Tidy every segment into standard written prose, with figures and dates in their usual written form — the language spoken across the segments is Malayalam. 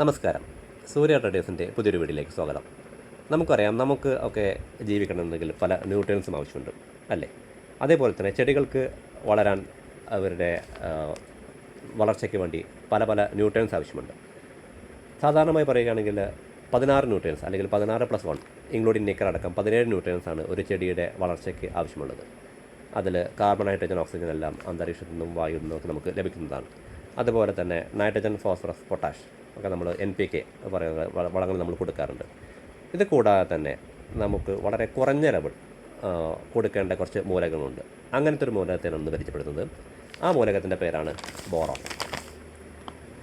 നമസ്കാരം. സൂര്യ ട്രേഡേഴ്സിൻ്റെ പുതിയൊരു വീഡിയോയിലേക്ക് സ്വാഗതം. നമുക്കറിയാം, നമുക്ക് ഒക്കെ ജീവിക്കണമെന്നുണ്ടെങ്കിൽ പല ന്യൂട്രിയൻസും ആവശ്യമുണ്ട്, അല്ലേ? അതേപോലെ തന്നെ ചെടികൾക്ക് വളരാൻ അവരുടെ വളർച്ചയ്ക്ക് വേണ്ടി പല പല ന്യൂട്രിയൻസ് ആവശ്യമുണ്ട്. സാധാരണമായി പറയുകയാണെങ്കിൽ 16 ന്യൂട്രിയൻസ് അല്ലെങ്കിൽ 16+1 ഇൻക്ലൂഡിങ് നിക്കർ അടക്കം 17 ന്യൂട്രിയൻസ് ആണ് ഒരു ചെടിയുടെ വളർച്ചയ്ക്ക് ആവശ്യമുള്ളത്. അതിൽ കാർബൺ, നൈട്രജൻ, ഓക്സിജൻ എല്ലാം അന്തരീക്ഷത്തിൽ നിന്നും വായുവിൽ നിന്നും ഒക്കെ നമുക്ക് ലഭിക്കുന്നതാണ്. അതുപോലെ തന്നെ നൈട്രജൻ, ഫോസ്ഫറസ്, പൊട്ടാഷ് ഒക്കെ നമ്മൾ NPK പറയുന്ന വളങ്ങൾ നമ്മൾ കൊടുക്കാറുണ്ട്. ഇത് കൂടാതെ തന്നെ നമുക്ക് വളരെ കുറഞ്ഞ ലെവൽ കൊടുക്കേണ്ട കുറച്ച് മൂലകങ്ങളുണ്ട്. അങ്ങനത്തെ ഒരു മൂലകത്തെയാണ് ഒന്ന് പരിചയപ്പെടുത്തുന്നത്. ആ മൂലകത്തിൻ്റെ പേരാണ് ബോറോൺ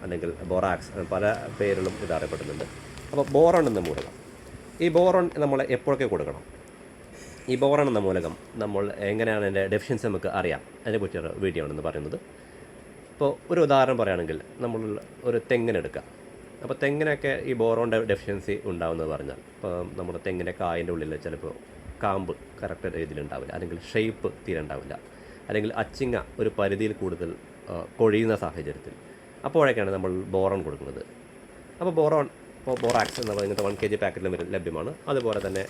അല്ലെങ്കിൽ ബോറാക്സ്, പല പേരിലും ഇത് അറിയപ്പെടുന്നുണ്ട്. അപ്പോൾ ബോറോൺ എന്ന മൂലകം, ഈ ബോറോൺ നമ്മൾ എപ്പോഴൊക്കെ കൊടുക്കണം? ഈ ബോറോൺ എന്ന മൂലകം നമ്മൾ എങ്ങനെയാണ് അതിൻ്റെ ഡെഫിഷ്യൻസി നമുക്ക് അറിയാം, അതിനെക്കുറിച്ചൊരു വീഡിയോ ആണെന്ന് പറയുന്നത്. ഇപ്പോൾ ഒരു ഉദാഹരണം പറയുകയാണെങ്കിൽ നമ്മൾ ഒരു തെങ്ങിനെടുക്കുക. അപ്പോൾ തെങ്ങിനൊക്കെ ഈ ബോറോണിൻ്റെ ഡെഫിഷ്യൻസി ഉണ്ടാകുന്നത് പറഞ്ഞാൽ, ഇപ്പോൾ നമ്മുടെ തെങ്ങിൻ്റെ കായൻ്റെ ഉള്ളിൽ ചിലപ്പോൾ കാമ്പ് കറക്റ്റ് രീതിയിൽ ഉണ്ടാവില്ല, അല്ലെങ്കിൽ ഷേപ്പ് തീരെ ഉണ്ടാവില്ല, അല്ലെങ്കിൽ അച്ചിങ്ങ ഒരു പരിധിയിൽ കൂടുതൽ കൊഴിയുന്ന സാഹചര്യത്തിൽ, അപ്പോഴൊക്കെയാണ് നമ്മൾ ബോറോൺ കൊടുക്കുന്നത്. അപ്പോൾ ബോറോൺ, ഇപ്പോൾ ബോറാക്സ് എന്ന് പറയുന്നത് 1 kg പാക്കറ്റിലും ലഭ്യമാണ്. അതുപോലെ തന്നെ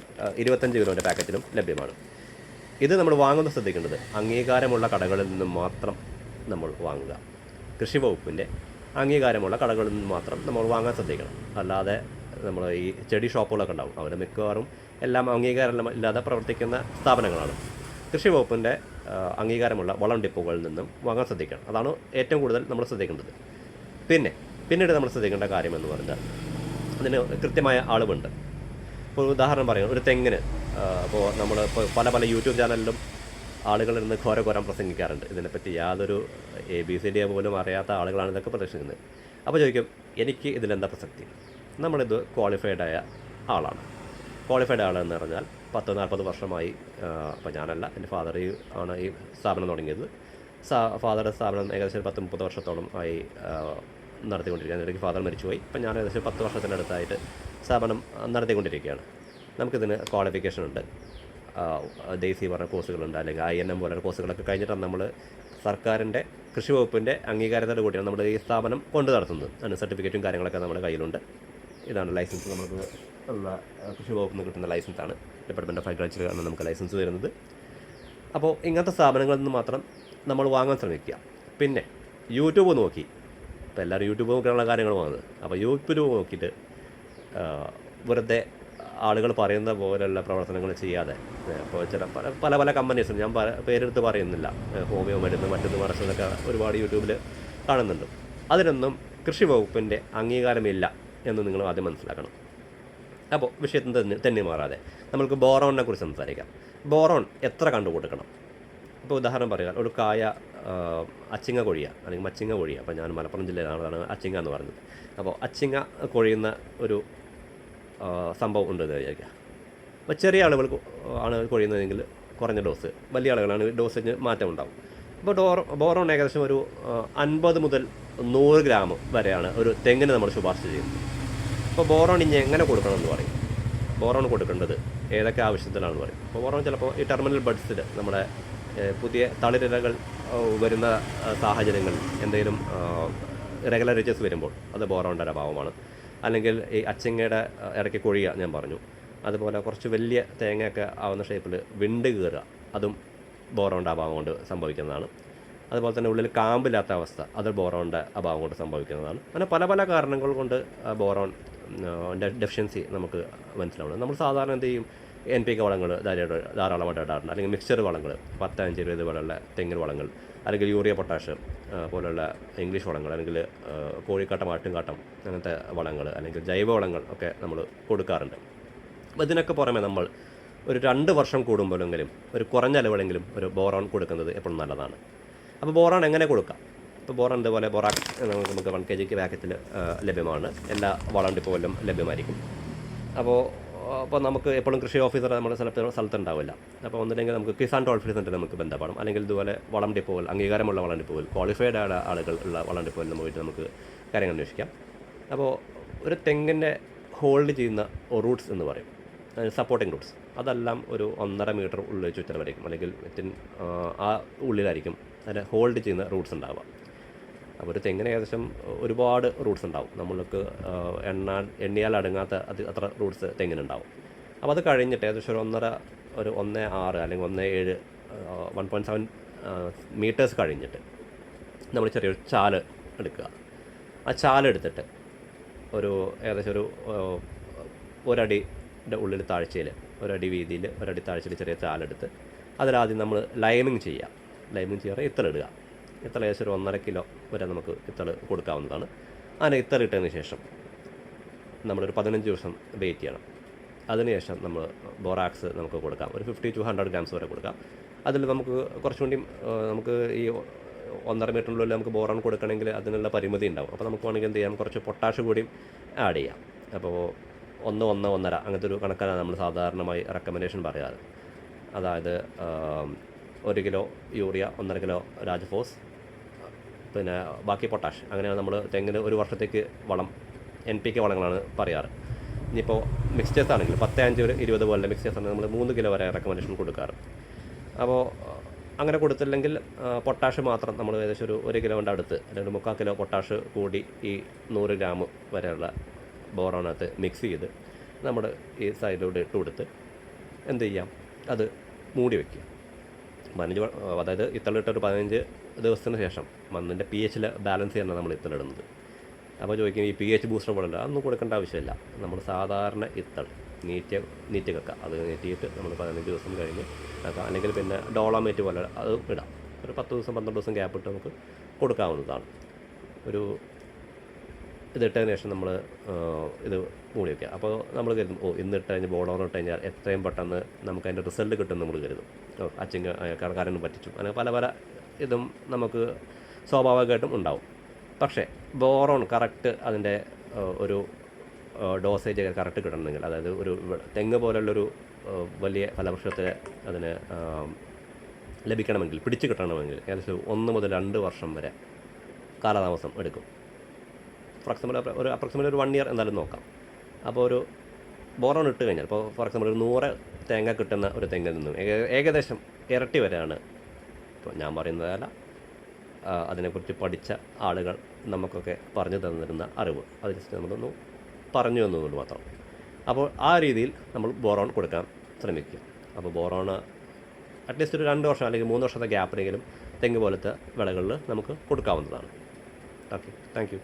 25 കിലോൻ്റെ പാക്കറ്റിലും ലഭ്യമാണ്. ഇത് നമ്മൾ വാങ്ങുന്ന ശ്രദ്ധിക്കേണ്ടത് അംഗീകാരമുള്ള കടകളിൽ നിന്നും മാത്രം നമ്മൾ വാങ്ങുക. കൃഷി വകുപ്പിൻ്റെ അംഗീകാരമുള്ള കടകളിൽ നിന്ന് മാത്രം നമ്മൾ വാങ്ങാൻ ശ്രദ്ധിക്കണം. അല്ലാതെ നമ്മൾ ഈ ചെടി ഷോപ്പുകളൊക്കെ ഉണ്ടാവും, അവർ മിക്കവാറും എല്ലാം അംഗീകാരം ഇല്ലാതെ പ്രവർത്തിക്കുന്ന സ്ഥാപനങ്ങളാണ്. കൃഷി വകുപ്പിൻ്റെ അംഗീകാരമുള്ള വളം ഡിപ്പോകളിൽ നിന്നും വാങ്ങാൻ ശ്രദ്ധിക്കണം. അതാണ് ഏറ്റവും കൂടുതൽ നമ്മൾ ശ്രദ്ധിക്കേണ്ടത്. പിന്നീട് നമ്മൾ ശ്രദ്ധിക്കേണ്ട കാര്യമെന്ന് പറഞ്ഞാൽ അതിന് കൃത്യമായ അളവുണ്ട്. ഇപ്പോൾ ഉദാഹരണം പറയാം, ഒരു തെങ്ങിന് ഇപ്പോൾ നമ്മൾ ഇപ്പോൾ പല യൂട്യൂബ് ചാനലിലും ആളുകളിൽ നിന്ന് ഘോരം പ്രസംഗിക്കാറുണ്ട്. ഇതിനെപ്പറ്റി യാതൊരു ABCD പോലും അറിയാത്ത ആളുകളാണ് ഇതൊക്കെ പ്രദർശിക്കുന്നത്. അപ്പോൾ ചോദിക്കും, എനിക്ക് ഇതിലെന്താ പ്രസക്തി? നമ്മളിത് ക്വാളിഫൈഡ് ആളാണ്. ക്വാളിഫൈഡ് ആളെന്ന് പറഞ്ഞാൽ 40-40 വർഷമായി, അപ്പോൾ ഞാനല്ല, എൻ്റെ ഫാദർ ആണ് ഈ സ്ഥാപനം തുടങ്ങിയത്. ഫാദറുടെ സ്ഥാപനം ഏകദേശം 10-30 വർഷത്തോളം ആയി നടത്തിക്കൊണ്ടിരിക്കുകയാണ്. ഇടയ്ക്ക് ഫാദർ മരിച്ചുപോയി. ഇപ്പം ഞാൻ ഏകദേശം 10 വർഷത്തിനടുത്തായിട്ട് സ്ഥാപനം നടത്തിക്കൊണ്ടിരിക്കുകയാണ്. നമുക്കിതിന് ക്വാളിഫിക്കേഷൻ ഉണ്ട്. ദേശീയ പറഞ്ഞ കോഴ്സുകളുണ്ട്, അല്ലെങ്കിൽ INM പോലുള്ള കോഴ്സുകളൊക്കെ കഴിഞ്ഞിട്ടാണ് നമ്മൾ സർക്കാരിൻ്റെ കൃഷി വകുപ്പിൻ്റെ അംഗീകാരത്തോട് കൂടിയാണ് നമ്മൾ ഈ സ്ഥാപനം കൊണ്ട് നടത്തുന്നത്. അതിന് സർട്ടിഫിക്കറ്റും കാര്യങ്ങളൊക്കെ നമ്മുടെ കയ്യിലുണ്ട്. ഇതാണ് ലൈസൻസ്, നമുക്ക് ഉള്ള കൃഷി വകുപ്പിൽ നിന്ന് കിട്ടുന്ന ലൈസൻസാണ്. ഡിപ്പാർട്ട്മെൻറ്റ് ഓഫ് അഗ്രികൾച്ചർ ആണ് നമുക്ക് ലൈസൻസ് തരുന്നത്. അപ്പോൾ ഇങ്ങനത്തെ സ്ഥാപനങ്ങളിൽ നിന്ന് മാത്രം നമ്മൾ വാങ്ങാൻ ശ്രമിക്കുക. പിന്നെ യൂട്യൂബ് നോക്കി, ഇപ്പോൾ എല്ലാവരും യൂട്യൂബ് നോക്കിയുള്ള കാര്യങ്ങൾ പോകുന്നത്. അപ്പോൾ യൂട്യൂബ് നോക്കിയിട്ട് വെറുതെ ആളുകൾ പറയുന്ന പോലെയുള്ള പ്രവർത്തനങ്ങൾ ചെയ്യാതെ, ഇപ്പോൾ ചില പല കമ്പനീസും, ഞാൻ പേരെടുത്ത് പറയുന്നില്ല, ഹോമിയോ മരുന്ന് മറ്റൊന്ന് മറിച്ചതൊക്കെ ഒരുപാട് യൂട്യൂബിൽ കാണുന്നുണ്ട്. അതിനൊന്നും കൃഷി വകുപ്പിൻ്റെ അംഗീകാരമില്ല എന്ന് നിങ്ങൾ ആദ്യം മനസ്സിലാക്കണം. അപ്പോൾ വിഷയത്തിന് തന്നെ മാറാതെ നമ്മൾക്ക് ബോറോണിനെ കുറിച്ച് സംസാരിക്കാം. ബോറോൺ എത്ര കണ്ടുകൊടുക്കണം? ഇപ്പോൾ ഉദാഹരണം പറയുക, ഒരു കായ അച്ചിങ്ങ കൊഴിയുക അല്ലെങ്കിൽ മച്ചിങ്ങ കൊഴിയുക. അപ്പോൾ ഞാൻ മലപ്പുറം ജില്ലയിലാണ് അച്ചിങ്ങ എന്ന് പറഞ്ഞത്. അപ്പോൾ അച്ചിങ്ങ കൊഴിയുന്ന ഒരു സംഭവം ഉണ്ടെന്ന് വിചാരിക്കുക. അപ്പോൾ ചെറിയ ആളുകൾ ആണ് കൊഴിയുന്നതെങ്കിൽ കുറഞ്ഞ ഡോസ്, വലിയ ആളുകളാണ് ഡോസിന് മാറ്റം ഉണ്ടാവും. അപ്പോൾ ബോറോൺ ഏകദേശം ഒരു 50 മുതൽ 100 ഗ്രാം വരെയാണ് ഒരു തെങ്ങിന് നമ്മൾ ശുപാർശ ചെയ്യുന്നത്. അപ്പോൾ ബോറോൺ ഇനി എങ്ങനെ കൊടുക്കണം എന്ന് പറയും. ബോറോൺ കൊടുക്കേണ്ടത് ഏതൊക്കെ ആവശ്യത്തിലാണെന്ന് പറയും. അപ്പോൾ ബോറോൺ ചിലപ്പോൾ ഈ ടെർമിനൽ ബഡ്സിൽ നമ്മുടെ പുതിയ തളിരിലകൾ വരുന്ന സാഹചര്യങ്ങളിൽ എന്തെങ്കിലും ഇറഗുലറിറ്റീസ് വരുമ്പോൾ അത് ബോറോണിൻ്റെ അഭാവമാണ്. അല്ലെങ്കിൽ ഈ അച്ചിങ്ങയുടെ ഇടയ്ക്ക് കൊഴിയുക ഞാൻ പറഞ്ഞു. അതുപോലെ കുറച്ച് വലിയ തേങ്ങയൊക്കെ ആവുന്ന ഷേപ്പിൽ വിണ്ട് കയറുക, അതും ബോറോണിൻ്റെ അഭാവം കൊണ്ട് സംഭവിക്കുന്നതാണ്. അതുപോലെ തന്നെ ഉള്ളിൽ കാമ്പില്ലാത്ത അവസ്ഥ, അത് ബോറോണിൻ്റെ അഭാവം കൊണ്ട് സംഭവിക്കുന്നതാണ്. അങ്ങനെ പല കാരണങ്ങൾ കൊണ്ട് ബോറോൺ ഡെഫിഷ്യൻസി നമുക്ക് മനസ്സിലാവുന്നത്. നമ്മൾ സാധാരണ എന്ത് ചെയ്യും, NPK വളങ്ങൾ ധാരാളമായിട്ട് ഇടാറുണ്ട്, അല്ലെങ്കിൽ മിക്സ്ചർ വളങ്ങൾ 10-5-20 പോലുള്ള തെങ്ങിൻ വളങ്ങൾ, അല്ലെങ്കിൽ യൂറിയ, പൊട്ടാഷ് പോലുള്ള ഇംഗ്ലീഷ് വളങ്ങൾ, അല്ലെങ്കിൽ കോഴിക്കാട്ടം, ആട്ടുംകാട്ടം, അങ്ങനത്തെ വളങ്ങൾ, അല്ലെങ്കിൽ ജൈവ വളങ്ങൾ ഒക്കെ നമ്മൾ കൊടുക്കാറുണ്ട്. അപ്പോൾ ഇതിനൊക്കെ പുറമെ നമ്മൾ ഒരു 2 വർഷം കൂടുമ്പോഴെങ്കിലും ഒരു കുറഞ്ഞ അളവിലെങ്കിലും ഒരു ബോറോൺ കൊടുക്കുന്നത് എപ്പോഴും നല്ലതാണ്. അപ്പോൾ ബോറോൺ എങ്ങനെ കൊടുക്കാം? ഇപ്പോൾ ബോറോൺ ഇതുപോലെ ബോറാക്സ് നമുക്ക് 1 kg പാക്കറ്റിൽ ലഭ്യമാണ്. എല്ലാ വളം ഡിപ്പോയിലും ലഭ്യമായിരിക്കും. അപ്പോൾ നമുക്ക് എപ്പോഴും കൃഷി ഓഫീസർ നമ്മുടെ സ്ഥലത്തുണ്ടാവില്ല. അപ്പോൾ ഒന്നില്ലെങ്കിൽ നമുക്ക് കിസാൻ ടോൾ ഫ്രീ സെൻ്റർ നമുക്ക് ബന്ധപ്പെടാം, അല്ലെങ്കിൽ ഇതുപോലെ വളം ഡിപ്പോകൾ, അംഗീകാരമുള്ള വളം ഡിപ്പോകൾ, ക്വാളിഫൈഡ് ആയ ആളുകൾ ഉള്ള വളം ഡിപ്പോയിൽ പോയിട്ട് നമുക്ക് കാര്യങ്ങൾ അന്വേഷിക്കാം. അപ്പോൾ ഒരു തെങ്ങിൻ്റെ ഹോൾഡ് ചെയ്യുന്ന റൂട്ട്സ് എന്ന് പറയും, സപ്പോർട്ടിംഗ് റൂട്ട്സ്, അതെല്ലാം ഒരു 1.5 മീറ്റർ ഉള്ളിൽ ചുറ്റളവായിരിക്കും, അല്ലെങ്കിൽ ആ ഉള്ളിലായിരിക്കും അതിനെ ഹോൾഡ് ചെയ്യുന്ന റൂട്ട്സ് ഉണ്ടാവുക. അപ്പോൾ ഒരു തെങ്ങിന് ഏകദേശം ഒരുപാട് റൂട്ട്സ് ഉണ്ടാവും. നമ്മൾക്ക് എണ്ണിയാൽ അടങ്ങാത്ത അത്ര റൂട്ട്സ് തെങ്ങിനുണ്ടാവും. അപ്പോൾ അത് കഴിഞ്ഞിട്ട് ഏകദേശം ഒരു 1.6 അല്ലെങ്കിൽ 1.7 1.7 മീറ്റേഴ്സ് കഴിഞ്ഞിട്ട് നമ്മൾ ചെറിയൊരു ചാല് എടുക്കുക. ആ ചാലെടുത്തിട്ട് ഏകദേശം ഒരടിയുടെ ഉള്ളിൽ താഴ്ചയിൽ, ഒരടി വീതിയിൽ, ഒരടി താഴ്ചയിൽ ചെറിയ ചാലെടുത്ത് അതിലാദ്യം നമ്മൾ ലൈമിങ് ചെയ്യാറ് ഇത്തളിടുക. ഇത്തള ഏകദേശം ഒരു 1.5 കിലോ വരെ നമുക്ക് ഇത്തള് കൊടുക്കാവുന്നതാണ്. അങ്ങനെ ഇത്തളിട്ടതിന് ശേഷം നമ്മളൊരു 15 ദിവസം വെയിറ്റ് ചെയ്യണം. അതിനുശേഷം നമ്മൾ ബോറാക്സ് നമുക്ക് കൊടുക്കാം. ഒരു 50 to 100 ഗ്രാംസ് വരെ കൊടുക്കാം. അതിൽ നമുക്ക് കുറച്ചും കൂടി നമുക്ക് ഈ 1.5 മീറ്ററിനുള്ളിൽ നമുക്ക് ബോറോൺ കൊടുക്കണമെങ്കിൽ അതിനുള്ള പരിമിതി ഉണ്ടാവും. അപ്പോൾ നമുക്ക് വേണമെങ്കിൽ എന്ത് ചെയ്യാം, കുറച്ച് പൊട്ടാഷ് കൂടിയും ആഡ് ചെയ്യാം. അപ്പോൾ 1, 1, 1.5 അങ്ങനത്തെ ഒരു കണക്കാണ് നമ്മൾ സാധാരണമായി റെക്കമെൻഡേഷൻ പറയാറ്. അതായത് 1 കിലോ യൂറിയ, 1.5 കിലോ രാജഫോസ്, പിന്നെ ബാക്കി പൊട്ടാഷ്. അങ്ങനെയാണ് നമ്മൾ തെങ്ങിന് ഒരു വർഷത്തേക്ക് വളം NPK വളങ്ങളാണ് പറയാറ്. ഇനിയിപ്പോൾ മിക്സ്ചേഴ്സ് ആണെങ്കിൽ 10, 5, 20 പോലുള്ള മിക്സ്ചേഴ്സ് ആണെങ്കിൽ നമ്മൾ 3 കിലോ വരെ റെക്കമെൻഡേഷൻ കൊടുക്കാറ്. അപ്പോൾ അങ്ങനെ കൊടുത്തില്ലെങ്കിൽ പൊട്ടാഷ് മാത്രം നമ്മൾ ഏകദേശം ഒരു 1 കിലോൻ്റെ അടുത്ത് അല്ലെങ്കിൽ 3/4 കിലോ പൊട്ടാഷ് കൂടി ഈ 100 ഗ്രാം വരെയുള്ള ബോറോണകത്ത് മിക്സ് ചെയ്ത് നമ്മൾ ഈ സൈഡിലൂടെ ഇട്ട് കൊടുത്ത് എന്ത് ചെയ്യാം, അത് മൂടി വയ്ക്കുക. അതായത് ഇത്തളിട്ട ഒരു 15 ദിവസത്തിന് ശേഷം മണ്ണിൻ്റെ pH ബാലൻസ് ചെയ്യാനാണ് നമ്മൾ ഇത്തളിടുന്നത്. അപ്പോൾ ചോദിക്കും, ഈ pH ബൂസ്റ്റർ പോലല്ല, അതൊന്നും കൊടുക്കേണ്ട ആവശ്യമില്ല. നമ്മൾ സാധാരണ ഇത്തൾ നീറ്റി വെക്കുക. അത് നീറ്റിയിട്ട് നമ്മൾ 15 ദിവസം കഴിഞ്ഞ് അല്ലെങ്കിൽ പിന്നെ ഡോളാമേറ്റ് പോലെ അത് ഇടാം. ഒരു 10 ദിവസം 12 ദിവസം ഗ്യാപ്പ് ഇട്ട് നമുക്ക് കൊടുക്കാവുന്നതാണ്. ഇതിട്ടതിന് ശേഷം നമ്മൾ ഇത് മൂടി വയ്ക്കുക. അപ്പോൾ നമ്മൾ കരുതും, ഇന്നിട്ട് കഴിഞ്ഞ് ബോർഡോൺ ഇട്ട് കഴിഞ്ഞാൽ എത്രയും പെട്ടെന്ന് നമുക്ക് അതിൻ്റെ റിസൾട്ട് കിട്ടും നമ്മൾ കരുതും. കടക്കാരനും പറ്റിച്ചു, അങ്ങനെ പല ഇതും നമുക്ക് സ്വാഭാവികമായിട്ടും ഉണ്ടാവും. പക്ഷേ ബോറോൺ കറക്റ്റ് അതിൻ്റെ ഒരു ഡോസേജ് കറക്റ്റ് കിട്ടണമെങ്കിൽ, അതായത് ഒരു തെങ്ങ് പോലുള്ളൊരു വലിയ ഫലവൃക്ഷത്തെ അതിന് ലഭിക്കണമെങ്കിൽ, പിടിച്ചു കിട്ടണമെങ്കിൽ ഏകദേശം 1 മുതൽ 2 വർഷം വരെ കാലതാമസം എടുക്കും. അപ്രോക്സിമേറ്റ് ഒരു 1 ഇയർ എന്തായാലും നോക്കാം. അപ്പോൾ ഒരു ബോറോൺ ഇട്ട് കഴിഞ്ഞാൽ, ഇപ്പോൾ ഫോർ എക്സാമ്പിൾ ഒരു 100 തേങ്ങ കിട്ടുന്ന ഒരു തെങ്ങിൽ നിന്നും ഏകദേശം ഇരട്ടി വരെയാണ്, ഇപ്പോൾ ഞാൻ പറയുന്നതല്ല, അതിനെക്കുറിച്ച് പഠിച്ച ആളുകൾ നമുക്കൊക്കെ പറഞ്ഞു തന്നിരുന്ന അറിവ്, അത് ജസ്റ്റ് നമ്മളൊന്ന് പറഞ്ഞു തന്നതുകൊണ്ട് മാത്രം. അപ്പോൾ ആ രീതിയിൽ നമ്മൾ ബോറോൺ കൊടുക്കാൻ ശ്രമിക്കുക. അപ്പോൾ ബോറോൺ അറ്റ്ലീസ്റ്റ് ഒരു 2 വർഷം അല്ലെങ്കിൽ 3 വർഷത്തെ ഗ്യാപ്പിനെങ്കിലും തെങ്ങ് പോലത്തെ വിളകളിൽ നമുക്ക് കൊടുക്കാവുന്നതാണ്. Okay, thank you.